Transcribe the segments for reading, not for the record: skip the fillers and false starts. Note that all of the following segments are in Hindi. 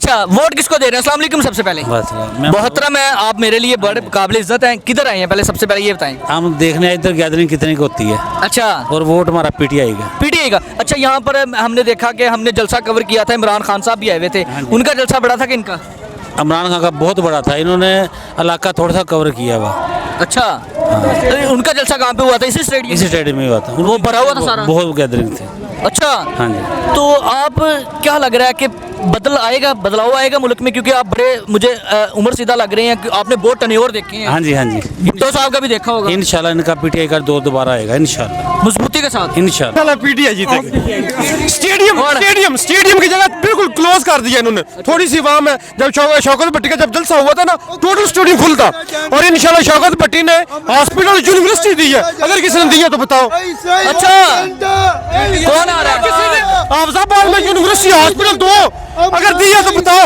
अच्छा, वोट किसको दे रहे हैं? अस्सलाम वालेकुम। सबसे पहले मोहतरम है, आप मेरे लिए बड़े काबिल इज्जत हैं। किधर आए हैं पहले, सबसे पहले ये बताएं। हम देखने इधर गैदरिंग कितने की होती है। अच्छा, और वोट हमारा पीटीआई का। पीटीआई का। अच्छा, यहाँ पर हमने देखा कि हमने जलसा कवर किया था, इमरान खान साहब भी आए हुए थे। उनका जलसा बड़ा था कि इनका? इमरान खान का बहुत बड़ा था, इन्होंने इलाका थोड़ा सा कवर किया हुआ। अच्छा, उनका जलसा कहाँ पे हुआ था? इसी स्टेडियम? इसी स्टेडियम में हुआ था। वो भरा हुआ था सारा? बहुत गैदरिंग थी। अच्छा, हाँ जी। तो आप क्या लग रहा है कि बदलाव आएगा मुल्क में? क्योंकि आप बड़े मुझे उम्र सीधा लग रहे हैं कि आपने बहुत टर्नोवर देखे हैं। हाँ जी, हाँ जी। भुट्टो साहब का भी देखा होगा। इंशाल्लाह इनका पीटीआई का दोबारा आएगा इंशाल्लाह, मजबूती के साथ इंशाल्लाह पीटीआई जीतेगी। स्टेडियम की जगह बिल्कुल क्लोज कर दिया इन्होंने। थोड़ी सी वाम है, जब शौकत भट्टी का जब जलसा हुआ था ना, टोटल स्टेडियम फुल था। और इंशाल्लाह शौकत भट्टी ने हॉस्पिटल यूनिवर्सिटी दी है। अगर किसी ने दी है तो बताओ। अच्छा, कौन आ रहा है? आफजाबाद में यूनिवर्सिटी हॉस्पिटल दो, अगर दी है तो बताओ।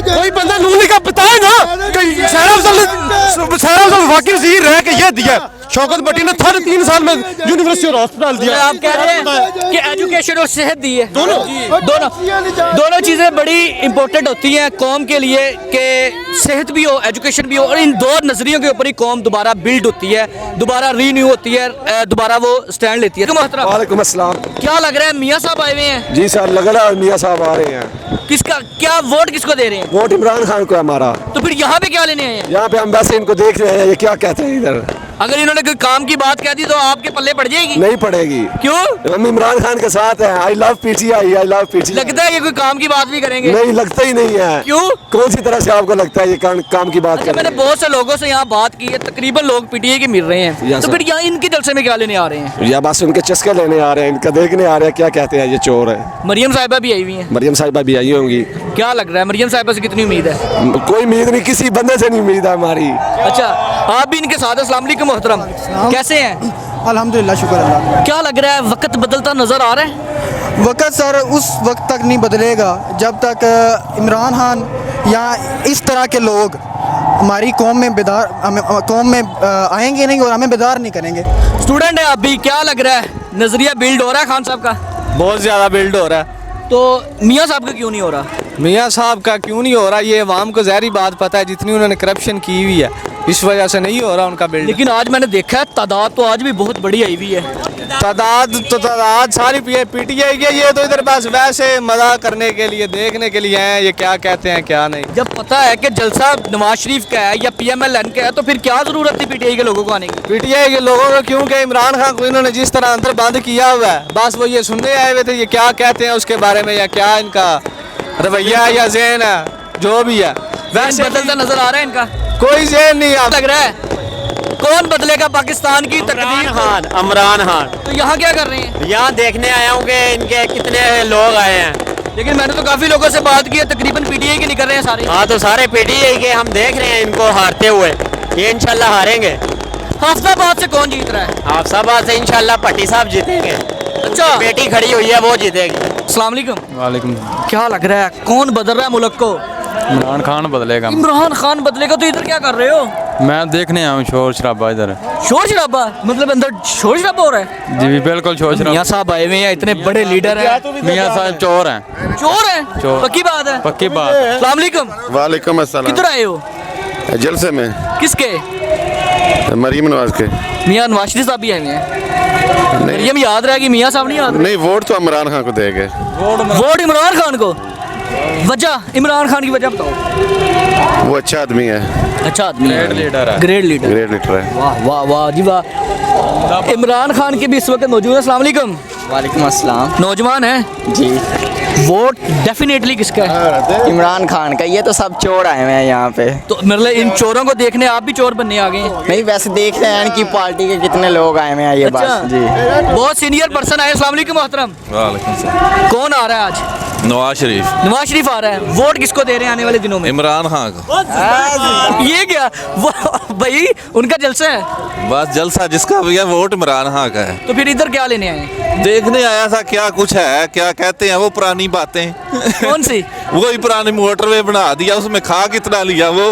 कोई बंदा नूनी का बताए ना कि सहरा अफजल वाकई वजीर रह के ये दिया। शौकत भट्टी ने 3 साल में यूनिवर्सिटी और हॉस्पिटल दिया। आप कह रहे हैं कि एजुकेशन और सेहत दी है। दोनों चीज़ें बड़ी इंपॉर्टेंट होती हैं कौम के लिए, कि सेहत भी हो, एजुकेशन भी हो, और इन दो नजरियों के ऊपर ही कौम दोबारा बिल्ड होती है, दोबारा रीन्यू होती है, दोबारा वो स्टैंड लेती है। वालेकुम अस्सलाम। क्या लग रहा है, मियाँ साहब आए हुए हैं? जी सर, लग रहा है मियाँ साहब आ रहे हैं। किसका क्या वोट किसको दे रहे हैं? वोट इमरान खान को है हमारा। तो फिर यहाँ पे क्या लेने आए हैं? यहाँ पे हम वैसे इनको देख रहे हैं, ये क्या कहते हैं इधर। अगर इन्होंने कोई काम की बात कह दी तो आपके पल्ले पड़ जाएगी? नहीं पड़ेगी। क्यों? हम इमरान खान के साथ हैं। I love PTI, I love PTI. लगता है ये कोई काम की बात भी करेंगे? नहीं, लगता ही नहीं है। क्यों? कौन सी तरह से आपको लगता है ये काम की बात अच्छा, मैंने करेंगे? बहुत से लोगों से यहाँ बात की है, तकरीबन लोग पीटीआई के मिल रहे हैं। तो फिर यहाँ इनके जलसे में क्या लेने आ रहे हैं? या बस उनके चस्के लेने आ रहे हैं, इनका देखने आ रहे हैं क्या कहते हैं ये चोर है। मरियम साहिबा भी आई हुई हैं। मरियम साहिबा भी आई होंगी। क्या लग रहा है, मरियम साहिबा से कितनी उम्मीद है? कोई उम्मीद नहीं, किसी बंदे से नहीं उम्मीद है हमारी। अच्छा, आप भी इनके साथ? अस्सलाम वालेकुम मोहतरम, कैसे हैं? अल्हम्दुलिल्लाह, शुक्र अल्लाह। क्या लग रहा है, वक्त बदलता नजर आ रहा है? वक्त सर उस वक्त तक नहीं बदलेगा जब तक इमरान खान या इस तरह के लोग हमारी कौम में आएंगे नहीं और हमें बेदार नहीं करेंगे। स्टूडेंट है आप भी, क्या लग रहा है, नजरिया बिल्ड हो रहा है खान साहब का? बहुत ज्यादा बिल्ड हो रहा है। तो मियाँ साहब का क्यों नहीं हो रहा? मियाँ साहब का क्यों नहीं हो रहा, ये अवाम को ज़ाहिर बात पता है, जितनी उन्होंने करप्शन की हुई है इस वजह से नहीं हो रहा उनका बिल्ड। लेकिन आज मैंने देखा है तादाद तो आज भी बहुत बड़ी आई हुई है। तादाद सारी पीटीआई की। ये तो इधर बस वैसे मजा करने के लिए, देखने के लिए हैं ये क्या कहते हैं क्या नहीं। जब पता है कि जलसा नवाज शरीफ का है या PMLN का है तो फिर क्या जरूरत थी पीटीआई के लोगों को आने की? पीटीआई के लोगों को क्योंकि इमरान खान को इन्होंने जिस तरह अंदर बंद किया हुआ है, बस वो ये सुनने आए हुए थे ये क्या कहते हैं उसके बारे में, या क्या इनका रवैया है या ज़हन है, जो भी है वैसे बदलता नजर आ रहा है इनका? कोई ज़हन नहीं लग रहा है। कौन बदलेगा पाकिस्तान की तकदीर? इमरान खान। तो यहाँ क्या कर रहे हैं? यहाँ देखने आया हूँ कि इनके कितने लोग आए हैं। लेकिन मैंने तो काफी लोगों से बात की है, तकरीबन पीटीआई के निकल रहे हैं सारे। हाँ, तो सारे पीटीआई के हम देख रहे हैं इनको हारते हुए। ये इंशाल्लाह हारेंगे। हाफिजाबाद से कौन जीत रहा है? हाफिजाबाद से इंशाल्लाह भट्टी साहब जीतेंगे। अच्छा, बेटी खड़ी हुई है वो जीतेगी। अस्सलाम वालेकुम। वालेकुम। क्या लग रहा है, कौन बदल रहा है मुल्क को? इमरान खान बदलेगा। इमरान खान बदलेगा। तो इधर क्या कर रहे हो? मैं देखने आया हूँ शोर शराबा इधर। शोर शराबा मतलब अंदर शोर शराबा हो रहा है? जी बिल्कुल शोर शराबा। मियाँ साहब आए हुए हैं, इतने बड़े लीडर हैं। मियाँ साहब चोर हैं। चोर हैं? चोर। पक्की बात है? पक्की बात। अस्सलाम वालेकुम। वालेकुम अस्सलाम। किधर आए हो? जलसे में। किसके? मरियम नवाज के। मियाँ नवाज शरीफ साहब भी आए हुए हैं। मरियम याद रहेगी, मियाँ साहब नहीं याद? नहीं, वोट तो इमरान खान को देंगे। वोट इमरान खान को? वजह, इमरान खान की वजह बताओ। वो अच्छा आदमी है। अच्छा आदमी है, ग्रेट लीडर है। Great leader. ग्रेट लीडर है। वाह वाह वाह जी वाह। इमरान खान के भी इस वक्त मौजूद है। अस्सलाम वालेकुम। वालेकुम अस्सलाम। नौजवान है जी। वोट डेफिनेटली किसका है? इमरान खान का। ये तो सब चोर आए हुए हैं यहाँ पे। तो मतलब इन चोरों को देखने आप भी चोर बनने आ गए हैं? नहीं, वैसे देख रहे हैं इनकी पार्टी के कितने लोग आए हुए हैं, ये अच्छा। बात जी। बहुत सीनियर पर्सन आए। अस्सलाम वालेकुम मोहतरम। वालेकुम सलाम। कौन आ रहा है आज? नवाज शरीफ। नवाज शरीफ आ रहा है। वोट किसको दे रहे हैं आने वाले दिनों में? इमरान खान को। ये क्या वो भाई उनका जलसा है? बस जलसा जिसका भी है, वोट इमरान खान का है। तो फिर इधर क्या लेने आए? देखने आया था क्या कुछ है, क्या कहते हैं वो पुरानी बातें। कौन सी? वही पुरानी मोटरवे बना दिया, उसमें खा कितना लिया वो।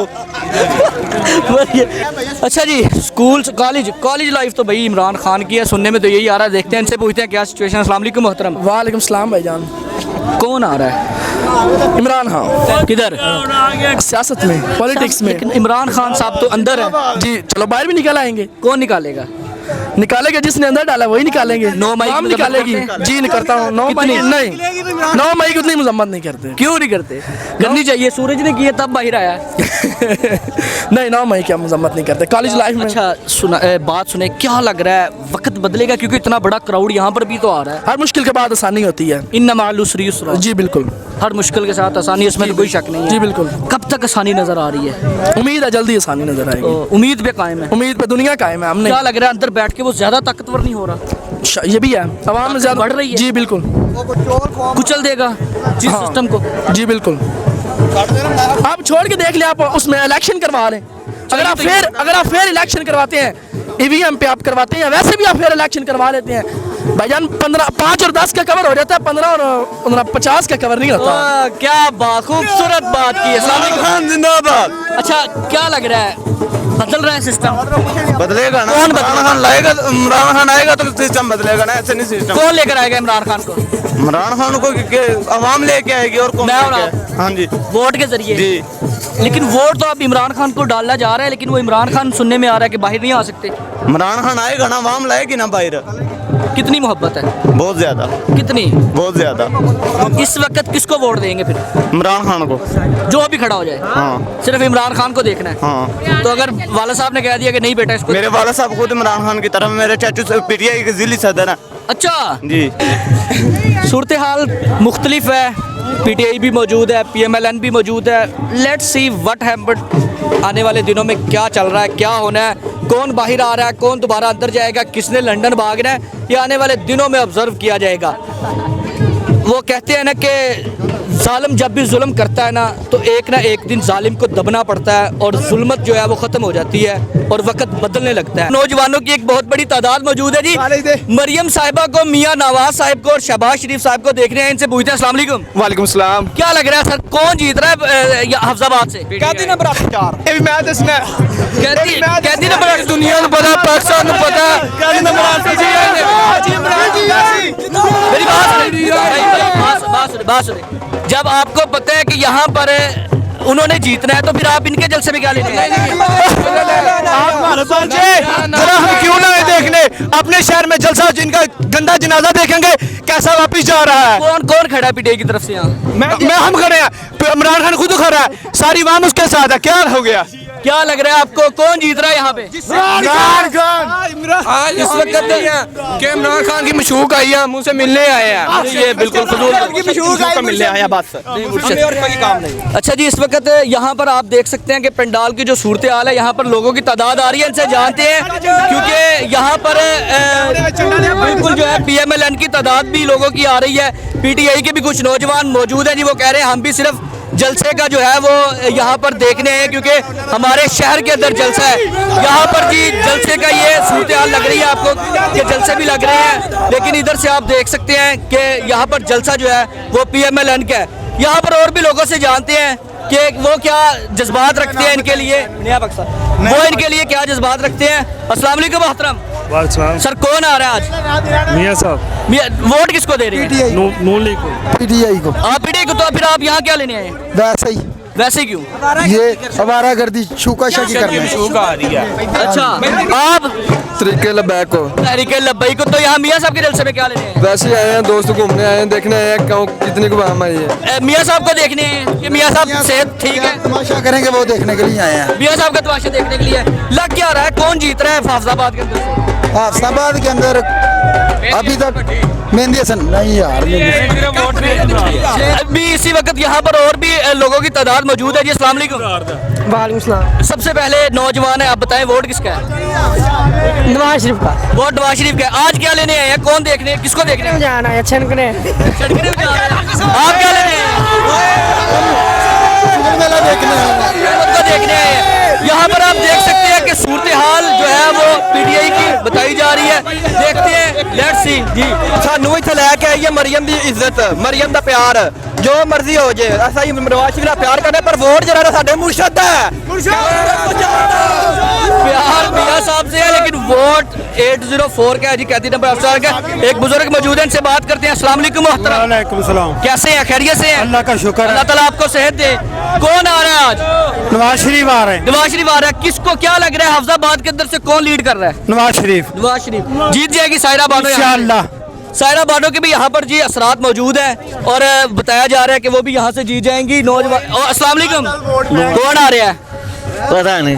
अच्छा जी, स्कूल कॉलेज लाइफ तो भाई इमरान खान की है, सुनने में तो यही आ रहा है। देखते हैं, इनसे पूछते हैं क्या सिचुएशन है। अस्सलाम वालेकुम मोहतरम। वालेकुम सलाम भाईजान। कौन आ रहा है? इमरान खान किधर? सियासत में, पॉलिटिक्स में। लेकिन इमरान खान साहब तो अंदर है। जी चलो बाहर भी निकल आएंगे। कौन निकालेगा? निकालेंगे जिसने अंदर डाला वही निकालेंगे। 9 मई हम की निकालेगी। मजम्मत करते हैं? जी नहीं करता हूँ। 9 मई कितनी? नहीं, 9 मई की उतनी मजम्मत नहीं करते। क्यों नहीं करते? करनी चाहिए। सूरज ने किया तब बाहर आया। नहीं 9 मई की हम मजम्मत नहीं करते कॉलेज लाइफ में। अच्छा सुना, बात सुने, क्या लग रहा है वक्त बदलेगा? क्योंकि इतना बड़ा क्राउड यहाँ पर भी तो आ रहा है। हर मुश्किल के बाद आसानी होती है। इन्ना माल उसरी युसरा। जी बिल्कुल। हर मुश्किल के साथ आसानी, इसमें तो कोई शक नहीं है। जी बिल्कुल। कब तक आसानी नजर आ रही है? उम्मीद है जल्दी आसानी नजर आएगी। उम्मीद पे कायम है। उम्मीद पे दुनिया कायम है। हमने क्या लग रहा है अंदर बैठ के वो ज्यादा ताकतवर नहीं हो रहा? ये भी है, आवाम में ज्यादा बढ़ रही है। जी बिल्कुल। कुचल देगा जिस हाँ। सिस्टम को। जी बिल्कुल। आप छोड़ के देख ले, आप उसमें इलेक्शन करवा रहे हैं। अगर आप फेयर इलेक्शन करवाते हैं, ईवीएम पे आप करवाते हैं, वैसे भी आप फेयर इलेक्शन करवा लेते हैं भाईजान, 5 और 10 का कवर हो जाता है, 15 और 50 का कवर नहीं होता। क्या बात, खूबसूरत बात की है। इमरान खान जिंदाबाद। अच्छा क्या लग रहा है, बदल रहा है सिस्टम? बदलेगा ना। कौन इमरान खान लाएगा, इमरान खान आएगा तो सिस्टम बदलेगा ना, ऐसे नहीं सिस्टम। कौन लेकर आएगा इमरान खान को? इमरान खान को अवाम लेके आएगी और कौन मैं और लेके आए? हाँ जी वोट के जरिए। जी। लेकिन वोट तो अब इमरान खान को डाला जा रहा है, लेकिन वो इमरान खान सुनने में आ रहा है कि बाहर नहीं आ सकते। इमरान खान आएगा ना, अवाम लाएगी ना बाहर। कितनी मोहब्बत है? बहुत ज्यादा, कितनी? बहुत ज्यादा। इस वक्त किसको वोट देंगे फिर? इमरान खान को। जो भी खड़ा हो जाए। हाँ सिर्फ इमरान खान को देखना है। हाँ। तो अगर वाला साहब ने कह दिया कि नहीं बेटा इसको, मेरे वाला साहब खुद इमरान खान की तरफ, मेरे चाचू पीटीआई के जिली सदर है। अच्छा जी। सूरत हाल मुख्तलिफ है, पीटीआई भी मौजूद है, पीएमएलएन भी मौजूद है। Let's see what happened. आने वाले दिनों में क्या चल रहा है, क्या होना है, कौन बाहर आ रहा है, कौन दोबारा अंदर जाएगा, किसने लंदन भागना है, ये आने वाले दिनों में ऑब्जर्व किया जाएगा। वो कहते हैं ना कि जालिम जब भी जुल्म करता है ना, तो एक ना एक दिन जालिम को दबना पड़ता है और जुल्मत जो है वो ख़त्म हो जाती है और वक्त बदलने लगता है। नौजवानों की एक बहुत बड़ी तादाद मौजूद है जी। मरियम साहिबा को, मियाँ नवाज साहिब को और शहबाज शरीफ साहब को देख रहे हैं, इनसे पूछते हैं। अस्सलाम वालेकुम। वालेकुम सलाम। क्या लग रहा है सर, कौन जीत रहा है हफ्जाबाद से? कहती नंबर 4 ये भी मैच इसने कहती नंबर दुनिया को पता, पाकिस्तान को पता। मेरी बात सुने। जब आपको पता है कि यहाँ पर उन्होंने जीतना है, तो फिर आप इनके जलसे में क्या लेने हैं? हम क्यों ना देखने अपने शहर में जलसा, जिनका गंदा जनाजा देखेंगे कैसा वापिस जा रहा है। कौन कौन खड़ा है पीटीआई की तरफ से यहाँ? मैं हम खड़े हैं, इमरान खान खुद खड़ा है, सारी वाम उसके साथ है। क्या हो गया? क्या लग रहा है आपको, कौन जीत रहा है यहाँ पे? इमरान खान। इस वक्त के इमरान खान की मशहूक आई है, मुझसे मिलने आए हैं। ये बिल्कुल मशहूक मिलने आया बात सर, हमें और कोई काम नहीं। अच्छा जी, इस वक्त यहाँ पर आप देख सकते हैं कि पंडाल की जो सूरत हाल है, यहाँ पर लोगों की तादाद आ रही है, इनसे जानते हैं, क्योंकि यहाँ पर बिल्कुल जो है पीएमएलएन की तादाद भी लोगों की आ रही है। पीटीआई के भी कुछ नौजवान मौजूद हैं जी, वो कह रहे हैं हम भी सिर्फ जलसे का जो है वो यहाँ पर देखने हैं, क्योंकि हमारे शहर के अंदर जलसा है। यहाँ पर जी जलसे का ये सूरत हाल लग रही है आपको कि जलसे भी लग रहे हैं, लेकिन इधर से आप देख सकते हैं कि यहाँ पर जलसा जो है वो पीएमएलएन का है। यहाँ पर और भी लोगों से जानते हैं कि वो क्या जज्बात रखते हैं इनके लिए, वो इनके लिए क्या जज्बात रखते हैं। अस्सलाम वालेकुम मोहतरम। सर कौन आ रहा है आज? मियां साहब। वोट किसको दे रहे हैं? नून लीग को। पीटीआई को। आप पीटीआई को, तो फिर आप यहाँ क्या लेने आए? वैसे ही वैसे क्यों? ये आवारागर्दी शूकाशाकी करना है। अच्छा आप तरीके लबैक को तहरीके लब्बई को, तो यहाँ मियाँ साहब के जलसे में क्या लेने हैं? वैसे ही आए हैं, दोस्त घूमने आए हैं, देखने आए हैं गाँव कितनी को आम आई है। मियाँ साहब को देखने हैं कि मियाँ साहब सेहत ठीक है? तमाशा करेंगे वो देखने के लिए आए हैं। मियाँ साहब का तमाशा देखने के लिए लग क्या रहा है, कौन जीत रहा है हाफिजाबाद के अंदर? हाफिजाबाद के अंदर अभी तक मेहंदी हसन नहीं यार। अभी इसी वक्त यहाँ पर और भी लोगों की तादाद मौजूद है जी। अस्सलाम वालेकुम। वालेकुम सलाम। सबसे पहले नौजवान है, आप बताएं वोट किसका है? नवाज शरीफ का। वोट नवाज शरीफ का है। आज क्या लेने आए हैं, कौन देखने, किसको देखने जाना है छनकने। आप क्या लेने आए हैं? देखने आए हैं। यहाँ पर आप देख सकते हैं कि सूरत हाल जो है वो पीटीआई की बताई जा रही है। देखते हैं, लेट्स सी जी। सानू इत्थे लैके आई है मरियम दी इज्जत, मरियम दा प्यार, जो मर्जी हो जाए, असा ही नवाज शरीफ दा प्यार करने, पर वोट जरा साडे मुर्शद है। प्यार मियाँ साहब से है, लेकिन वोट 804 का है जी, कैदी नंबर अफसर का। एक बुजुर्ग मौजूद है, इनसे बात करते हैं। अस्सलाम वालेकुम मोहतरम, वालेकुम सलाम। कैसे हैं? खैरियत से हैं? अल्लाह का शुक्र है। अल्लाह ताला आपको सेहत दे। कौन आ रहा है आज? नवाज शरीफ आ रहे हैं। नवाज शरीफ आ रहा है। किसको क्या लग रहा है हफ्जाबाद के अंदर से कौन लीड कर रहा है? नवाज शरीफ नवाज शरीफ जीत जाएगी। सायरा बानो इंशाअल्लाह। सायरा बानो के भी यहाँ पर जी असरात मौजूद हैं और बताया जा रहा है कि वो भी यहाँ से जीत जाएंगी। नौजवान और अस्सलाम वालेकुम, कौन आ रहा है? पता नहीं।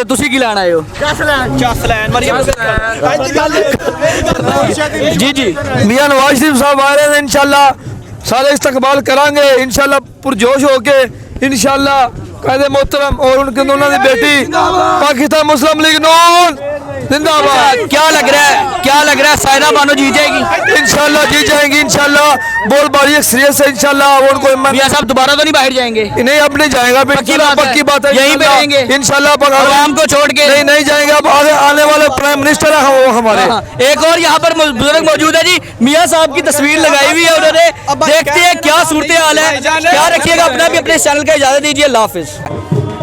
तुसी की लाना हो? जी जी, मियां नवाज शरीफ साहब आ रहे हैं, इंशाल्लाह सारे इस्तकबाल करांगे, इंशाल्लाह पुरजोश होके, इंशाल्लाह कायदे मोहतरम और उनके दोनों की बेटी पाकिस्तान मुस्लिम लीग नून जिंदाबाद। क्या लग रहा है, क्या लग रहा है सायरा बानो जीत जाएगी? इंशाल्लाह जीत जाएंगी, इंशाल्लाह बहुत बड़ी अक्सरियत से, इंशाल्लाह उनको मियां साहब दोबारा तो नहीं बाहर जाएंगे? नहीं अब नहीं जाएगा, पक्की बात है, यहीं पे रहेंगे इंशाल्लाह आवाम को छोड़ के? नहीं जाएंगे, अब आने वाले प्राइम मिनिस्टर है वो हमारे। एक और यहाँ पर बुजुर्ग मौजूद है जी, मियां साहब की तस्वीर लगाई हुई है उन्होंने। देखते हैं क्या सूरत हाल है। ख्याल रखिएगा अपना भी, अपने चैनल का इजाजत दीजिए। अल्लाह हाफिज।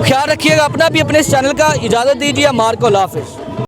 ख्याल रखिएगा अपना भी, अपने चैनल का इजाजत दीजिए। मार्को अल्लाह हाफिज।